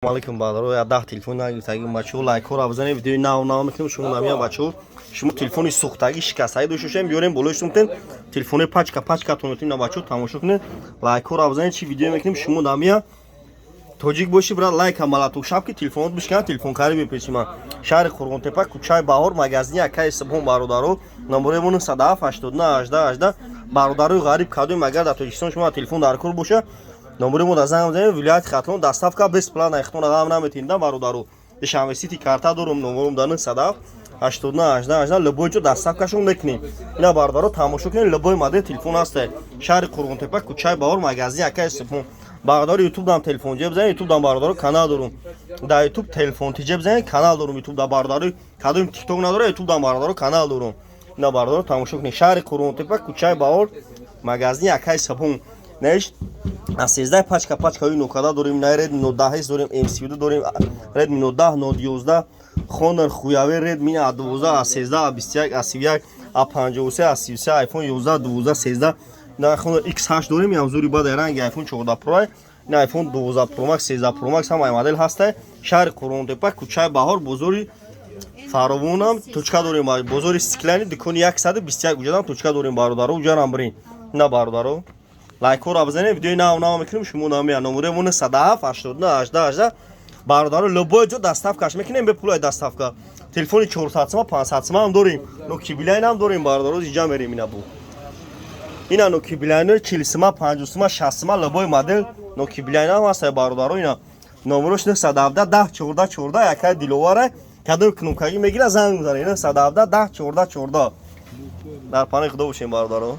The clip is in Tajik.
Алейкум бародаро, я 10 телефон нагирифтаги бачаҳо лайкҳоро бизанед, видеои нав мекунем. Шумо намия бачаҳо, шумо телефони сӯхтагӣ шикастагӣ дошта бошед, биёрем болои шумтен телефони пачкатон метавонед на бачаҳо тамошо кунед. Лайкҳоро бизанед, чи видео мекунем. Шумо намия тоҷик боши брат, лайк амалату шабки телефонот бишкан, телефонкарӣ бепешима. Шаҳри Қурғонтепа, кӯчаи Баҳор, магазини Акаи Субҳон бародаро, номеремон 97 89 18 18. Бародарои ғариб кадоем агар дар Тоҷикистон шумо телефон дар кор боша, номеремон да занг бизанед. Вилояти Хатлон доставка бесплатна, ихтона ғам наметинда бародаро. Душанбе сити карта дорум, номером да 97 89 18 18. Любойҷо доставкашон мекунем. Ина бародаро тамошо кунед, любой модел телефон ҳаст. Шаҳри Қурғонтепа, кӯчаи Баҳор, магазини Акаи Субҳон. Бародаро ютуб дам телефон ҷеб бизанед, ютуб дам бародаро канал дорум. Да ютуб телефон тиҷеб бизанед, канал дорум. Ютуб да бародаро кадоим тикток надора, ютуб дам бародаро канал дорум. Ина бародаро тамошо кунед. Шаҳри Қурғонтепа, кӯчаи Баҳор, магазини Акаи Субҳон. Неш аз 13 пачкаҳои нокада дорем, Redmi Note 10 дорем, MC2 дорем, Redmi Note 10, Note 11, Honor Huawei Redmi A12, A13, A21, A31, A53, A33, iPhone 11, 12, 13. На iPhone X8 дорем, ямзури баъд ранги iPhone 14 Pro, на iPhone 12 Pro Max, 13 Pro Max ҳамаи модел ҳаст. Шаҳри Қурғонтепа, кӯчаи Баҳор, бозори Фаровонам точка дорем, бозори Стиклани дукони 121 уҷадам точка дорем бародаро, уҷарам бирин. На бародаро лайкҳоро бизанед, видеои нав мекунем. Шумо намия номеремон 97 89 18 18. бародаро любой ҷо доставкаш мекунем, бепулай доставка. Телефони 400 сима 500 сима ҳам дорем, Nokia Beeline ҳам дорем бародаро, иҷа мерем. Ина бу ина Nokia Beeline 40 сима 50 сима 60 сима любой модел Nokia Beeline ҳам ҳаст бародаро. Ина номерош 917 10 14 14. якай диловара кадом кнопкагӣ мегира занг бизанед, 917 10 14 14. дар паноҳи худо бошем бародаро.